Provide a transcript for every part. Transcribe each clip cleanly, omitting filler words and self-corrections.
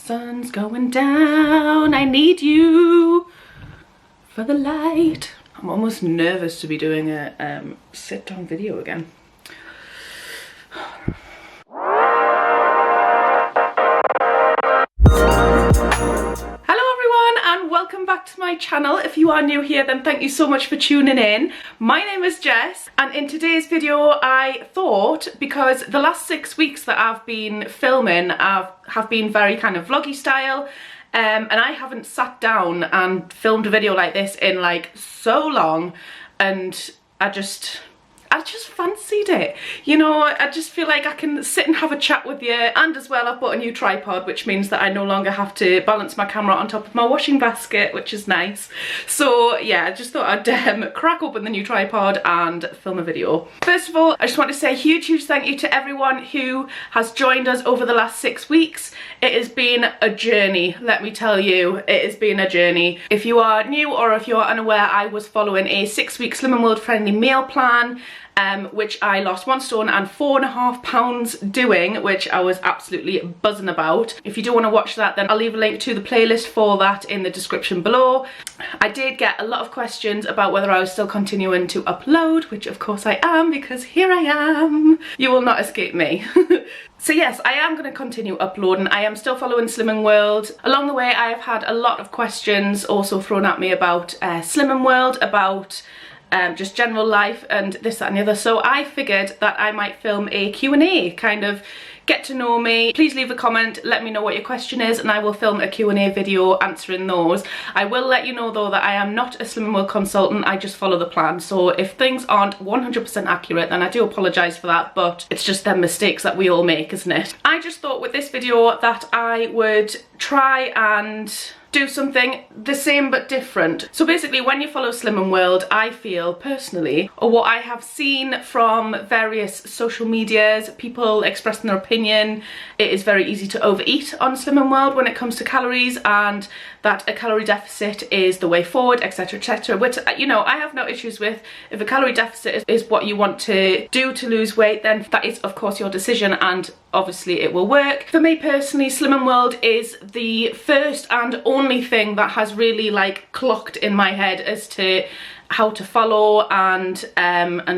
Sun's going down, I need you for the light. I'm almost nervous to be doing a sit down video again. Welcome back to my channel. If you are new here, then thank you so much for tuning in. My name is Jess, and in today's video I thought, because the last 6 weeks that I've been filming have been very kind of vloggy style, and I haven't sat down and filmed a video like this in like so long, and I just fancied it. You know, I just feel like I can sit and have a chat with you, and as well I've bought a new tripod, which means that I no longer have to balance my camera on top of my washing basket, which is nice. So yeah, I just thought I'd crack open the new tripod and film a video. First of all, I just want to say a huge thank you to everyone who has joined us over the last 6 weeks. It has been a journey, let me tell you. It has been a journey. If you are new or if you are unaware, I was following a 6-week Slim and World friendly meal plan, which I lost 1 stone and 4.5 pounds doing, which I was absolutely buzzing about. If you do want to watch that, then I'll leave a link to the playlist for that in the description below. I did get a lot of questions about whether I was still continuing to upload, which of course I am, because here I am. You will not escape me. So yes, I am going to continue uploading. I am still following Slim and World. Along the way, I have had a lot of questions also thrown at me about Slim and World, about just general life and this, that and the other. So I figured that I might film a Q&A, kind of get to know me. Please leave a comment, let me know what your question is, and I will film a Q&A video answering those. I will let you know though that I am not a Slim and World consultant, I just follow the plan. So if things aren't 100% accurate, then I do apologise for that, but it's just them mistakes that we all make, isn't it? I just thought with this video that I would try and do something the same but different. So basically, when you follow Slim and World, I feel personally, or what I have seen from various social medias, people expressing their opinion, it is very easy to overeat on Slim and World when it comes to calories, and that a calorie deficit is the way forward, etc, etc, which, you know, I have no issues with. If a calorie deficit is what you want to do to lose weight, then that is of course your decision, and obviously it will work. For me personally, Slim and World is the first and only thing that has really like clocked in my head as to how to follow and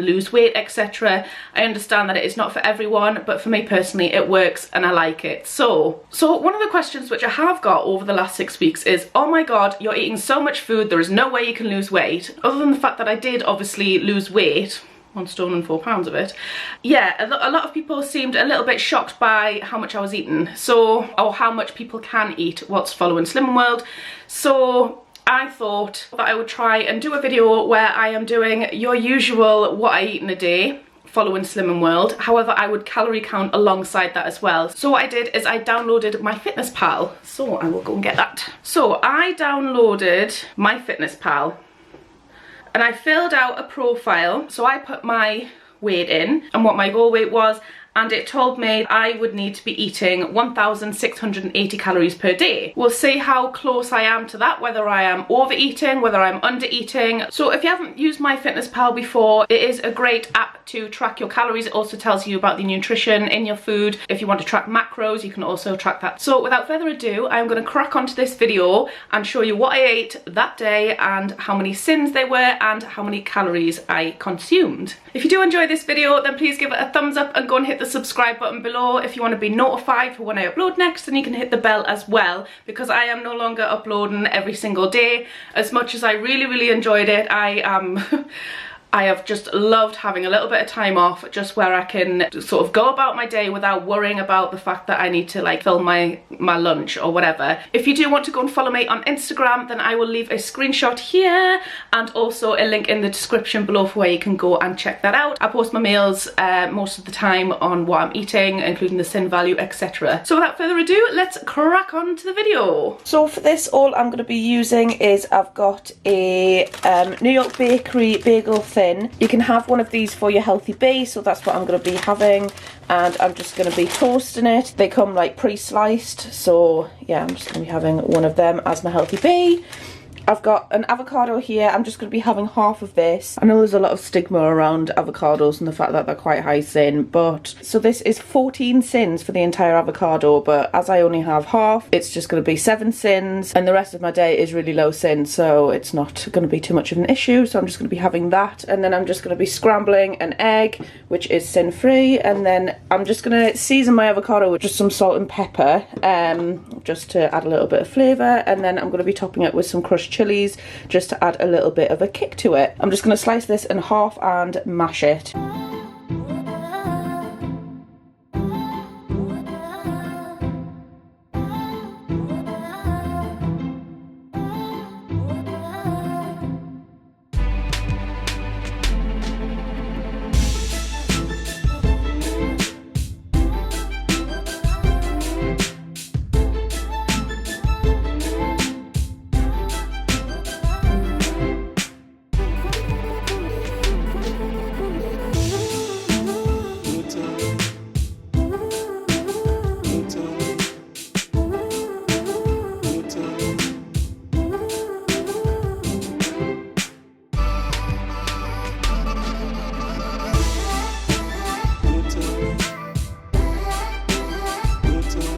lose weight, etc. I understand that it is not for everyone, but for me personally it works and I like it. So one of the questions which I have got over the last 6 weeks is, oh my god, you're eating so much food, there is no way you can lose weight. Other than the fact that I did obviously lose weight, 1 stone and 4 pounds of it. Yeah, a lot of people seemed a little bit shocked by how much I was eating, so, or how much people can eat whilst following Slim and World. So I thought that I would try and do a video where I am doing your usual what I eat in a day following Slim and World. However, I would calorie count alongside that as well. So what I did is I downloaded MyFitnessPal. So I will go and get that. So I downloaded MyFitnessPal and I filled out a profile. So I put my weight in and what my goal weight was, and it told me I would need to be eating 1,680 calories per day. We'll see how close I am to that, whether I am overeating, whether I'm undereating. So if you haven't used MyFitnessPal before, it is a great app to track your calories. It also tells you about the nutrition in your food. If you want to track macros, you can also track that. So without further ado, I'm going to crack onto this video and show you what I ate that day and how many sins they were and how many calories I consumed. If you do enjoy this video, then please give it a thumbs up and go and hit the subscribe button below. If you want to be notified for when I upload next, then you can hit the bell as well, because I am no longer uploading every single day. As much as I really enjoyed it, I have just loved having a little bit of time off, just where I can sort of go about my day without worrying about the fact that I need to like film my lunch or whatever. If you do want to go and follow me on Instagram, then I will leave a screenshot here and also a link in the description below for where you can go and check that out. I post my meals most of the time on what I'm eating, including the sin value, etc. So without further ado, let's crack on to the video. So for this, all I'm going to be using is I've got a New York Bakery bagel thin. You can have one of these for your healthy base, so that's what I'm going to be having, and I'm just going to be toasting it. They come like pre-sliced, so yeah, I'm just going to be having one of them as my healthy bee. I've got an avocado here. I'm just going to be having half of this. I know there's a lot of stigma around avocados and the fact that they're quite high sin, but so this is 14 sins for the entire avocado, but as I only have half, it's just going to be 7 sins, and the rest of my day is really low sin, so it's not going to be too much of an issue. So I'm just going to be having that, and then I'm just going to be scrambling an egg, which is sin free, and then I'm just going to season my avocado with just some salt and pepper, just to add a little bit of flavour, and then I'm going to be topping it with some crushed chilies just to add a little bit of a kick to it. I'm just going to slice this in half and mash it.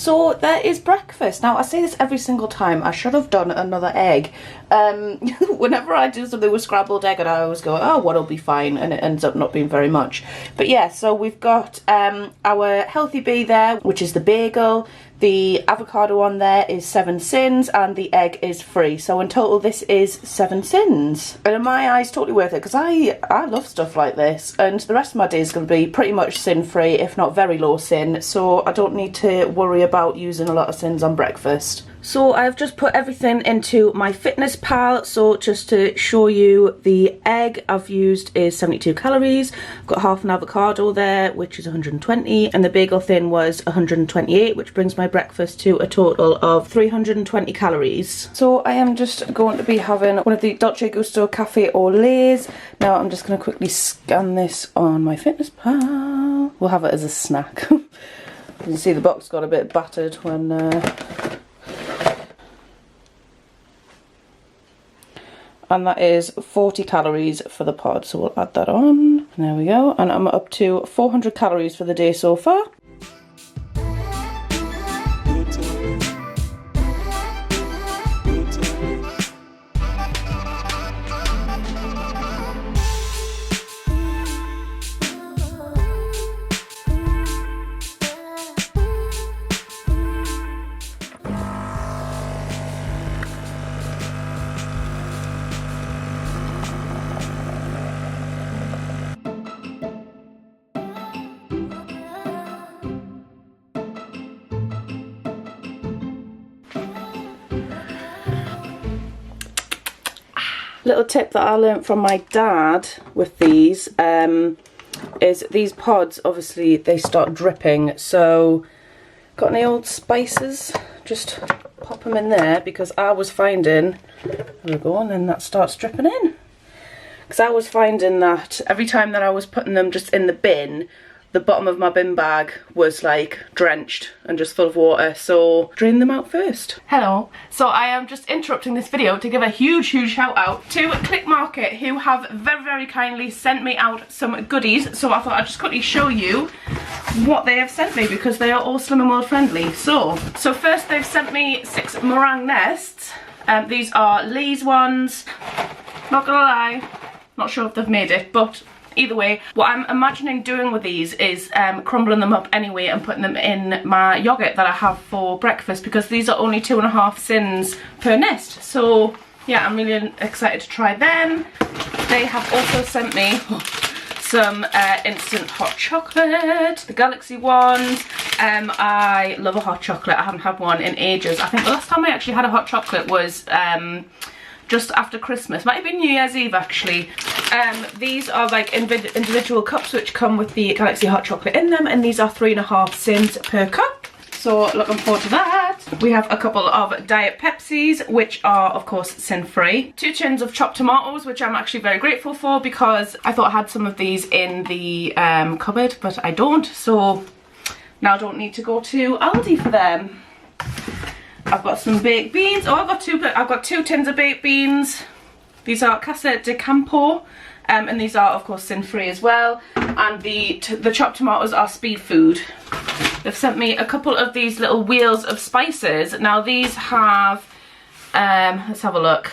So there is breakfast. Now I say this every single time, I should have done another egg. Whenever I do something with scrambled egg, and I always go, oh, what'll be fine, and it ends up not being very much. But yeah, so we've got our healthy bee there, which is the bagel. The avocado on there is 7 sins, and the egg is free. So in total, this is 7 sins. And in my eyes, totally worth it, because I love stuff like this. And the rest of my day is going to be pretty much sin-free, if not very low sin. So I don't need to worry about using a lot of sins on breakfast. So I've just put everything into my fitness pal. So just to show you, the egg I've used is 72 calories. I've got half an avocado there, which is 120, and the bagel thin was 128, which brings my breakfast to a total of 320 calories. So I am just going to be having one of the Dolce Gusto Cafe au Lays. Now I'm just going to quickly scan this on my fitness pal. We'll have it as a snack. You can see the box got a bit battered when and that is 40 calories for the pod, so we'll add that on. And there we go, and I'm up to 400 calories for the day so far. Little tip that I learnt from my dad with these is these pods, obviously they start dripping, so got any old spices, just pop them in there, because I was finding, there we go, and then that starts dripping in, because I was finding that every time that I was putting them just in the bin, the bottom of my bin bag was like drenched and just full of water, so drain them out first. Hello, so I am just interrupting this video to give a huge shout out to Click Market, who have very kindly sent me out some goodies. So I thought I'd just quickly show you what they have sent me, because they are all Slim and World friendly. So first they've sent me 6 meringue nests. These are Lee's ones. Not gonna lie, not sure if they've made it, but either way, what I'm imagining doing with these is crumbling them up anyway and putting them in my yogurt that I have for breakfast, because these are only 2.5 sins per nest. So yeah, I'm really excited to try them. They have also sent me some instant hot chocolate, the Galaxy ones. I love a hot chocolate. I haven't had one in ages. I think the last time I actually had a hot chocolate was just after Christmas, might have been New Year's Eve actually. These are like individual cups which come with the Galaxy hot chocolate in them, and these are 3.5 sins per cup. So looking forward to that. We have a couple of Diet Pepsis, which are of course sin free. 2 tins of chopped tomatoes, which I'm actually very grateful for, because I thought I had some of these in the cupboard, but I don't. So now I don't need to go to Aldi for them. I've got some baked beans. Oh, I've got two tins of baked beans. These are Casa de Campo, and these are of course sin-free as well. And the chopped tomatoes are speed food. They've sent me a couple of these little wheels of spices. Now these have, let's have a look.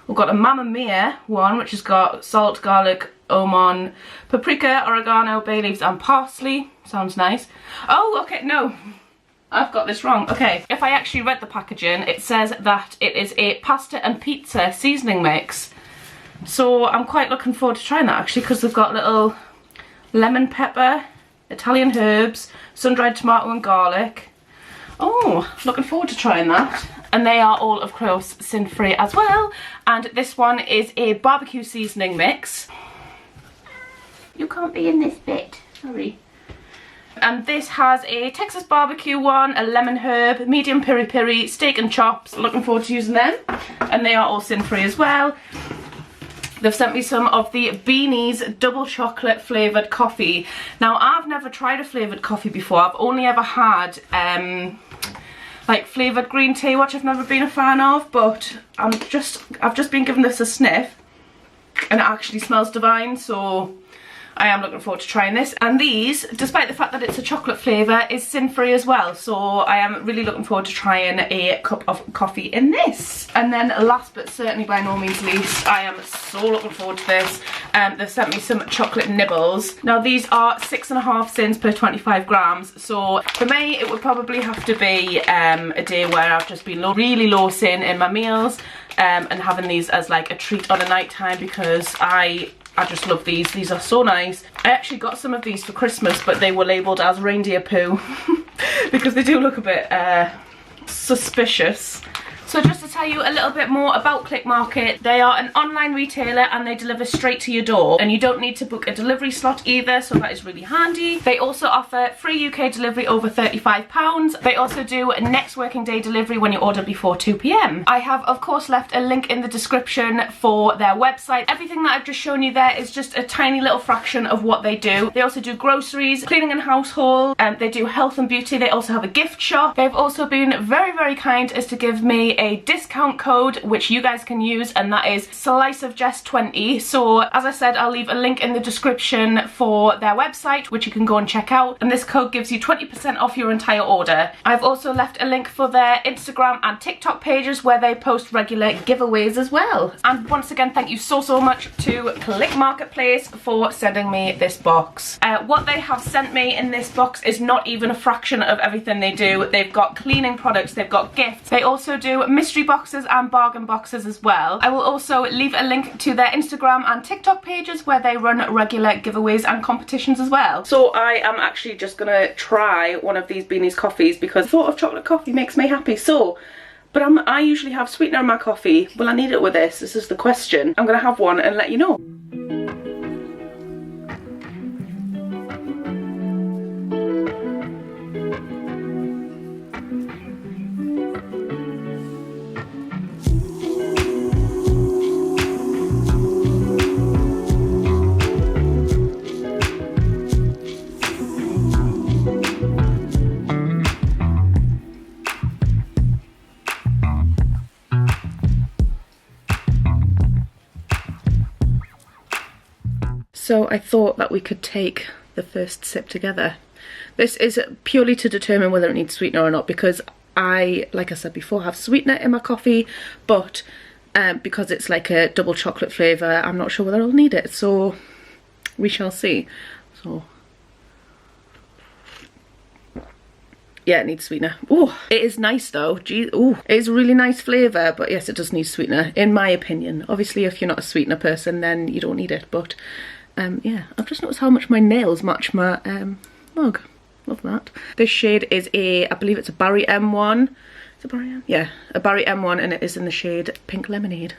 We've got a Mamma Mia one, which has got salt, garlic, omon, paprika, oregano, bay leaves and parsley. Sounds nice. Oh, okay, no. I've got this wrong. Okay, if I actually read the packaging, it says that it is a pasta and pizza seasoning mix. So I'm quite looking forward to trying that actually, because they've got little lemon pepper, Italian herbs, sun-dried tomato and garlic. Oh, looking forward to trying that. And they are all, of course, sin-free as well. And this one is a barbecue seasoning mix. You can't be in this bit, sorry. And this has a Texas barbecue one, a lemon herb, medium piri-piri, steak and chops. Looking forward to using them. And they are all sin-free as well. They've sent me some of the Beanie's double chocolate flavoured coffee. Now, I've never tried a flavoured coffee before. I've only ever had like flavoured green tea, which I've never been a fan of, but I've just been given this a sniff and it actually smells divine, so I am looking forward to trying this. And these, despite the fact that it's a chocolate flavour, is sin-free as well, so I am really looking forward to trying a cup of coffee in this. And then last but certainly by no means least, I am so looking forward to this. They've sent me some chocolate nibbles. Now these are 6.5 cents per 25 grams, so for me it would probably have to be a day where I've just been really low sin in my meals, and having these as like a treat on a night time, because I just love these. These are so nice. I actually got some of these for Christmas, but they were labelled as reindeer poo because they do look a bit suspicious. So just to tell you a little bit more about Click Market, they are an online retailer and they deliver straight to your door, and you don't need to book a delivery slot either, so that is really handy. They also offer free UK delivery over £35. They also do next working day delivery when you order before 2 PM. I have of course left a link in the description for their website. Everything that I've just shown you there is just a tiny little fraction of what they do. They also do groceries, cleaning and household, they do health and beauty. They also have a gift shop. They've also been very kind as to give me a discount code which you guys can use, and that is sliceofjess20. So as I said, I'll leave a link in the description for their website which you can go and check out, and this code gives you 20% off your entire order. I've also left a link for their Instagram and TikTok pages where they post regular giveaways as well. And once again, thank you so much to Click Marketplace for sending me this box. What they have sent me in this box is not even a fraction of everything they do. They've got cleaning products, they've got gifts, they also do mystery boxes and bargain boxes as well. I will also leave a link to their Instagram and TikTok pages where they run regular giveaways and competitions as well. So I am actually just gonna try one of these Beanie's coffees because the thought of chocolate coffee makes me happy. So, but I usually have sweetener in my coffee. Will I need it with this? This is the question. I'm gonna have one and let you know. So I thought that we could take the first sip together. This is purely to determine whether it needs sweetener or not, because I, like I said before, have sweetener in my coffee, but because it's like a double chocolate flavour, I'm not sure whether I'll need it, so we shall see. So yeah, it needs sweetener. Oh, it is nice though. Gee, oh, it is a really nice flavour, but yes, it does need sweetener, in my opinion. Obviously, if you're not a sweetener person, then you don't need it, but yeah, I've just noticed how much my nails match my mug. Love that. This shade is I believe it's a Barry M1. Is it Barry M? Yeah, a Barry M1, and it is in the shade Pink Lemonade.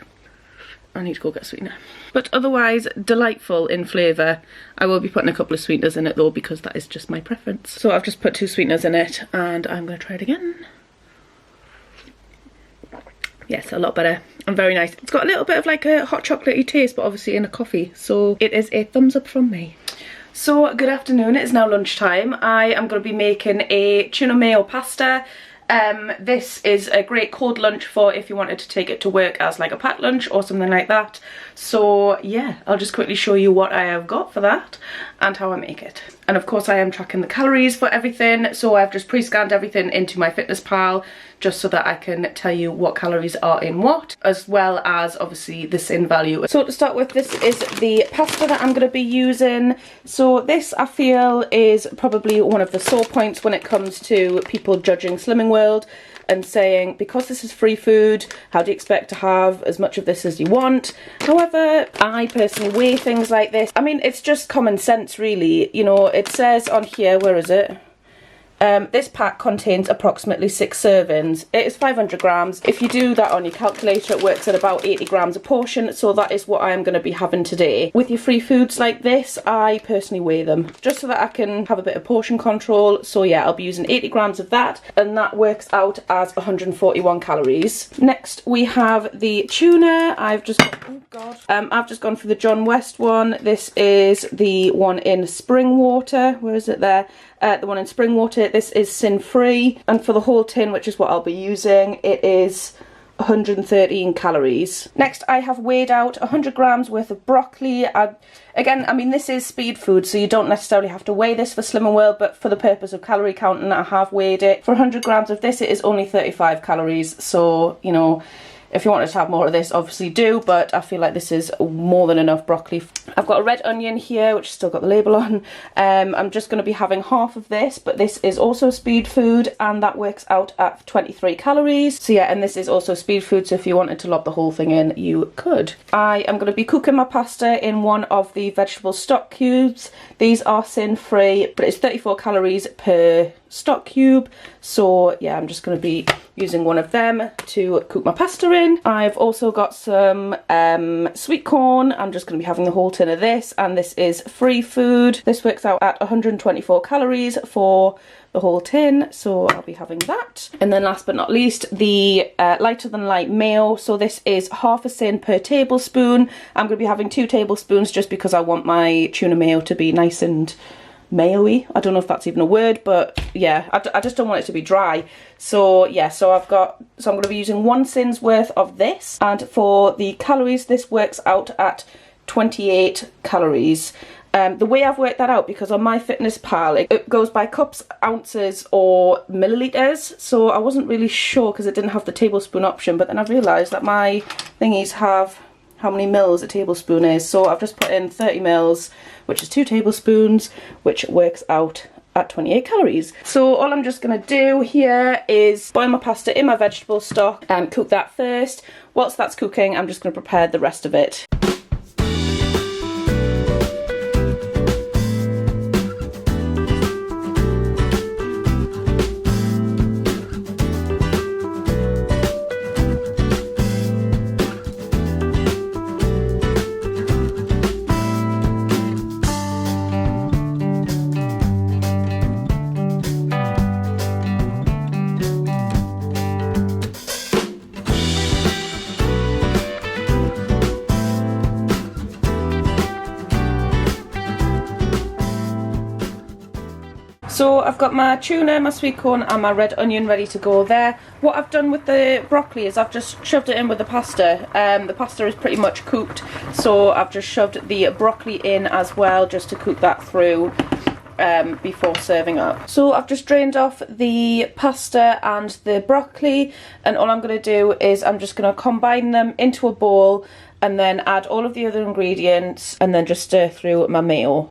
I need to go get sweetener. But otherwise, delightful in flavour. I will be putting a couple of sweeteners in it though, because that is just my preference. So I've just put 2 sweeteners in it, and I'm going to try it again. Yes, a lot better and very nice. It's got a little bit of like a hot chocolatey taste, but obviously in a coffee, so it is a thumbs up from me. So good afternoon, it is now lunchtime. I am going to be making a tuna mayo pasta. This is a great cold lunch for if you wanted to take it to work as like a packed lunch or something like that. So yeah, I'll just quickly show you what I have got for that and how I make it. And of course I am tracking the calories for everything, so I've just pre-scanned everything into MyFitnessPal just so that I can tell you what calories are in what, as well as obviously the sin value. So to start with, this is the pasta that I'm going to be using. So this I feel is probably one of the sore points when it comes to people judging Slimming World and saying, because this is free food, how do you expect to have as much of this as you want? However, I personally weigh things like this. I mean, it's just common sense really. You know, it says on here, where is it? This pack contains approximately 6 servings. It is 500 grams. If you do that on your calculator, it works at about 80 grams a portion, so that is what I am going to be having today. With your free foods like this, I personally weigh them, just so that I can have a bit of portion control. So yeah, I'll be using 80 grams of that, and that works out as 141 calories. Next, we have the tuna. I've just gone for the John West one. This is the one in spring water. Where is it there? The one in spring water. This is sin-free, and for the whole tin, which is what I'll be using, it is 113 calories. Next, I have weighed out 100 grams worth of broccoli. Again, I mean, this is speed food, so you don't necessarily have to weigh this for Slimming World, but for the purpose of calorie counting, I have weighed it. For 100 grams of this, it is only 35 calories, so, you know, if you wanted to have more of this, obviously do, but I feel like this is more than enough broccoli. I've got a red onion here, which has still got the label on. I'm just going to be having half of this, but this is also speed food, and that works out at 23 calories. So yeah, and this is also speed food, so if you wanted to lob the whole thing in, you could. I am going to be cooking my pasta in one of the vegetable stock cubes. These are sin-free, but it's 34 calories per stock cube, so yeah, I'm just going to be using one of them to cook my pasta in. I've also got some sweet corn. I'm just going to be having the whole tin of this, and this is free food. This works out at 124 calories for the whole tin, so I'll be having that. And then last but not least, the lighter than light mayo. So this is half a sin per tablespoon. I'm going to be having 2 tablespoons just because I want my tuna mayo to be nice and mayo-y. I don't know if that's even a word, but yeah, I just don't want it to be dry. So yeah, so I'm going to be using 1 sin's worth of this, and for the calories, this works out at 28 calories. The way I've worked that out, because on MyFitnessPal it goes by cups, ounces or milliliters, so I wasn't really sure because it didn't have the tablespoon option, but then I realised that my thingies have how many mils a tablespoon is, so I've just put in 30 mils, which is 2 tablespoons, which works out at 28 calories. So all I'm just going to do here is boil my pasta in my vegetable stock and cook that first. Whilst that's cooking, I'm just going to prepare the rest of it. So I've got my tuna, my sweet corn and my red onion ready to go there. What I've done with the broccoli is I've just shoved it in with the pasta. The pasta is pretty much cooked, so I've just shoved the broccoli in as well just to cook that through before serving up. So I've just drained off the pasta and the broccoli, and all I'm going to do is I'm just going to combine them into a bowl and then add all of the other ingredients and then just stir through my mayo.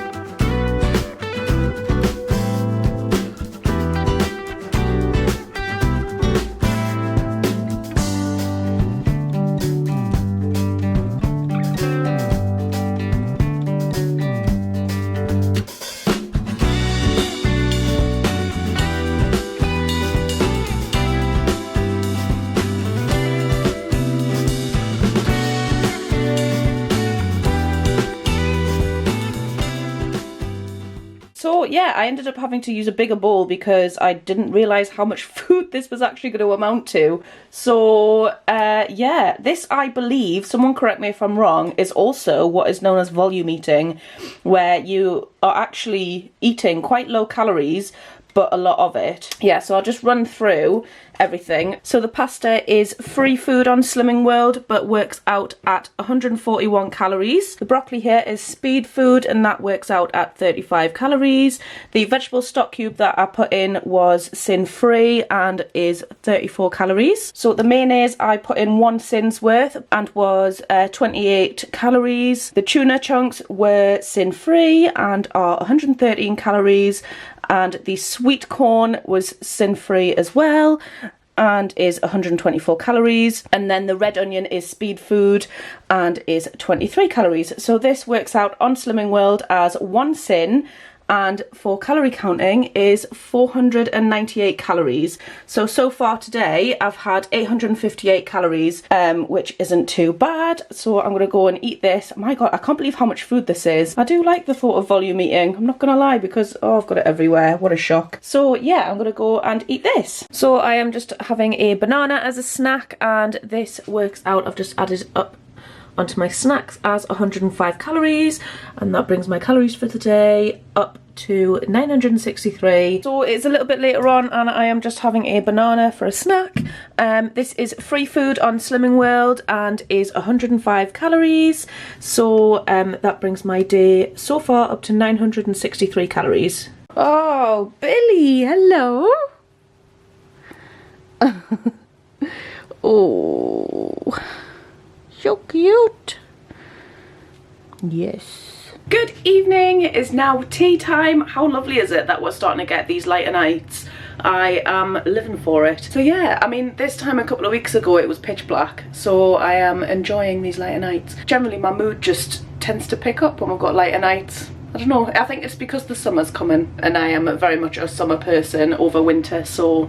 So yeah, I ended up having to use a bigger bowl because I didn't realise how much food this was actually going to amount to. So yeah, this, I believe, someone correct me if I'm wrong, is also what is known as volume eating, where you are actually eating quite low calories but a lot of it. Yeah, so I'll just run through everything. So the pasta is free food on Slimming World, but works out at 141 calories. The broccoli here is speed food, and that works out at 35 calories. The vegetable stock cube that I put in was sin-free and is 34 calories. So the mayonnaise I put in 1 sin's worth and was 28 calories. The tuna chunks were sin-free and are 113 calories. And the sweet corn was sin-free as well and is 124 calories. And then the red onion is speed food and is 23 calories. So this works out on Slimming World as 1 sin, and for calorie counting is 498 calories. So far today I've had 858 calories, which isn't too bad. So I'm going to go and eat this. My god, I can't believe how much food this is. I do like the thought of volume eating, I'm not going to lie, because I've got it everywhere. What a shock. So yeah, I'm going to go and eat this. So I am just having a banana as a snack, and this works out, I've just added up onto my snacks as 105 calories, and that brings my calories for today up to 963. So it's a little bit later on and I am just having a banana for a snack. This is free food on Slimming World and is 105 calories. So that brings my day so far up to 963 calories. Oh, Billy, hello. Oh, so cute. Yes. Good evening, it is now tea time. How lovely is it that we're starting to get these lighter nights? I am living for it. So yeah, I mean, this time a couple of weeks ago it was pitch black, so I am enjoying these lighter nights. Generally my mood just tends to pick up when we've got lighter nights. I don't know, I think it's because the summer's coming and I am very much a summer person over winter, so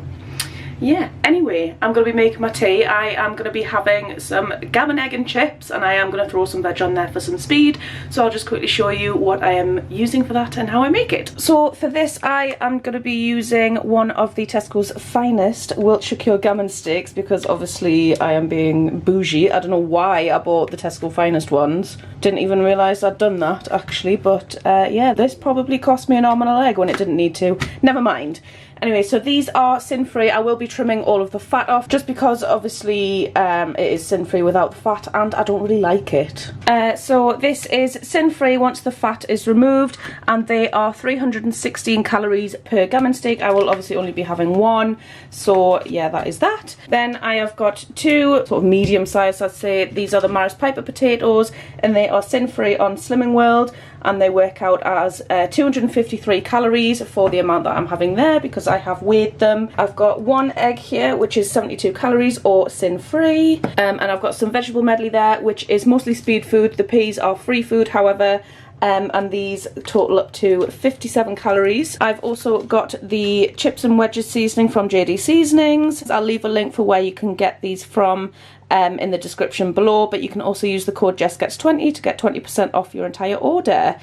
yeah. Anyway, I'm going to be making my tea. I am going to be having some gammon egg and chips, and I am going to throw some veg on there for some speed. So I'll just quickly show you what I am using for that and how I make it. So for this I am going to be using one of the Tesco's finest Wiltshire Cure gammon steaks, because obviously I am being bougie. I don't know why I bought the Tesco finest ones. Didn't even realise I'd done that actually, but yeah, this probably cost me an arm and a leg when it didn't need to. Never mind. Anyway, so these are sin-free. I will be trimming all of the fat off just because obviously it is sin-free without the fat and I don't really like it. So this is sin-free once the fat is removed, and they are 316 calories per gammon steak. I will obviously only be having one, so yeah, that is that. Then I have got 2 sort of medium size, I'd say. These are the Maris Piper potatoes and they are sin-free on Slimming World, and they work out as 253 calories for the amount that I'm having there because I have weighed them. I've got 1 egg here which is 72 calories or sin-free, and I've got some vegetable medley there which is mostly speed food. The peas are free food however, and these total up to 57 calories. I've also got the chips and wedges seasoning from JD Seasonings. I'll leave a link for where you can get these from in the description below, but you can also use the code JessGets20 to get 20% off your entire order.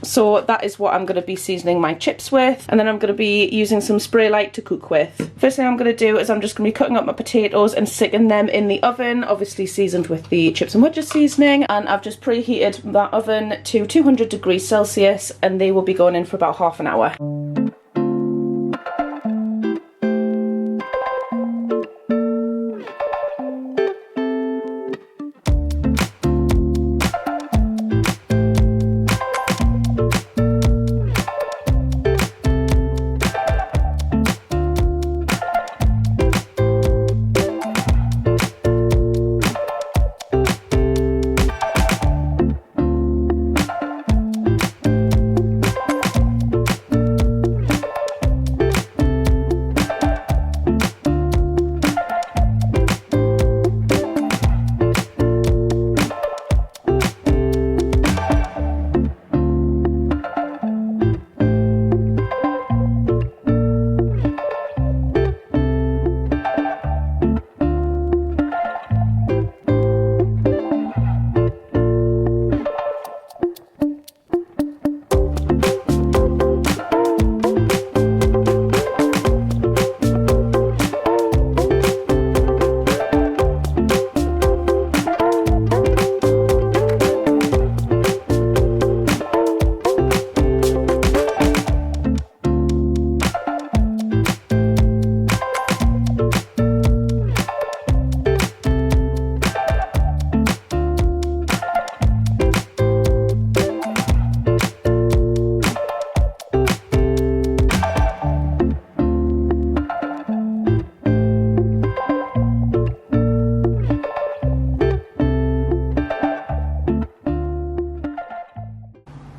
So that is what I'm going to be seasoning my chips with, and then I'm going to be using some spray light to cook with. First thing I'm going to do is I'm just going to be cutting up my potatoes and sticking them in the oven, obviously seasoned with the chips and wedges seasoning, and I've just preheated that oven to 200 degrees Celsius and they will be going in for about half an hour.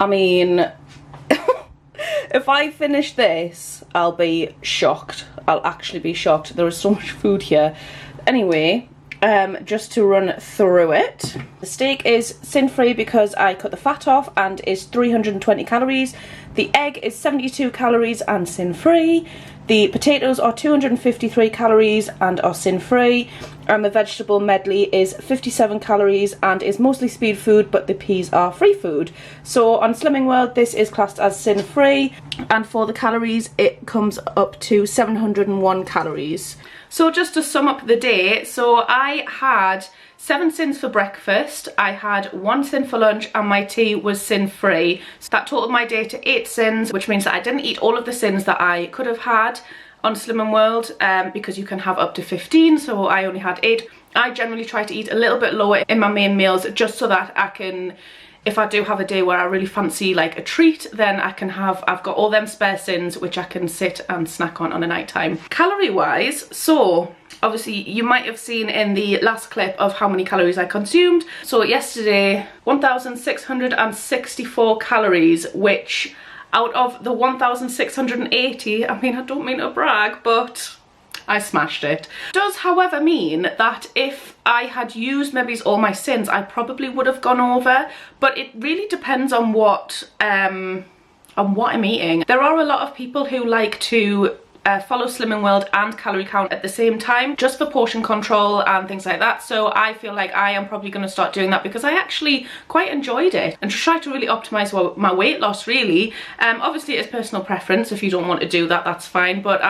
I mean, if I finish this, I'll be shocked. I'll actually be shocked. There is so much food here. Anyway, just to run through it. The steak is sin-free because I cut the fat off and is 320 calories. The egg is 72 calories and sin-free. The potatoes are 253 calories and are sin-free. And the vegetable medley is 57 calories and is mostly speed food, but the peas are free food. So on Slimming World, this is classed as sin-free. And for the calories, it comes up to 701 calories. So just to sum up the day, so I had 7 sins for breakfast, I had 1 sin for lunch, and my tea was sin-free. So that totaled my day to 8 sins, which means that I didn't eat all of the sins that I could have had on Slimming World, because you can have up to 15, so I only had 8. I generally try to eat a little bit lower in my main meals just so that I can, if I do have a day where I really fancy like a treat, then I've got all them spare sins which I can sit and snack on a night time. Calorie wise, so obviously you might have seen in the last clip of how many calories I consumed. So yesterday, 1,664 calories, which out of the 1,680, I mean, I don't mean to brag, but I smashed it. Does, however, mean that if I had used maybe all my sins, I probably would have gone over, but it really depends on what I'm eating. There are a lot of people who like to follow Slimming World and calorie count at the same time, just for portion control and things like that. So I feel like I am probably going to start doing that because I actually quite enjoyed it, and try to really optimize my weight loss really. Obviously it's personal preference. If you don't want to do that, that's fine, but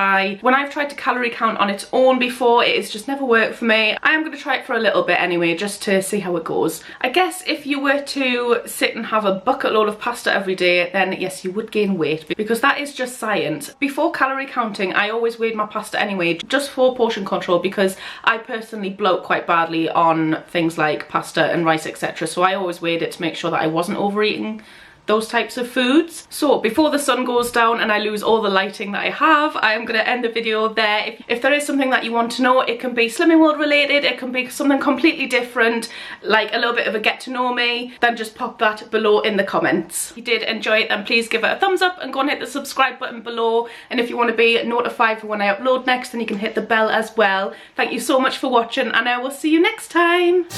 when I've tried to calorie count on its own before, it's just never worked for me. I am going to try it for a little bit anyway, just to see how it goes. I guess if you were to sit and have a bucket load of pasta every day, then yes, you would gain weight, because that is just science. Before calorie counting, I always weighed my pasta anyway, just for portion control, because I personally bloat quite badly on things like pasta and rice, etc. So I always weighed it to make sure that I wasn't overeating those types of foods. So before the sun goes down and I lose all the lighting that I have, I am going to end the video there. If there is something that you want to know, it can be Slimming World related, it can be something completely different, like a little bit of a get to know me, then just pop that below in the comments. If you did enjoy it, then please give it a thumbs up and go and hit the subscribe button below. And if you want to be notified for when I upload next, then you can hit the bell as well. Thank you so much for watching, and I will see you next time.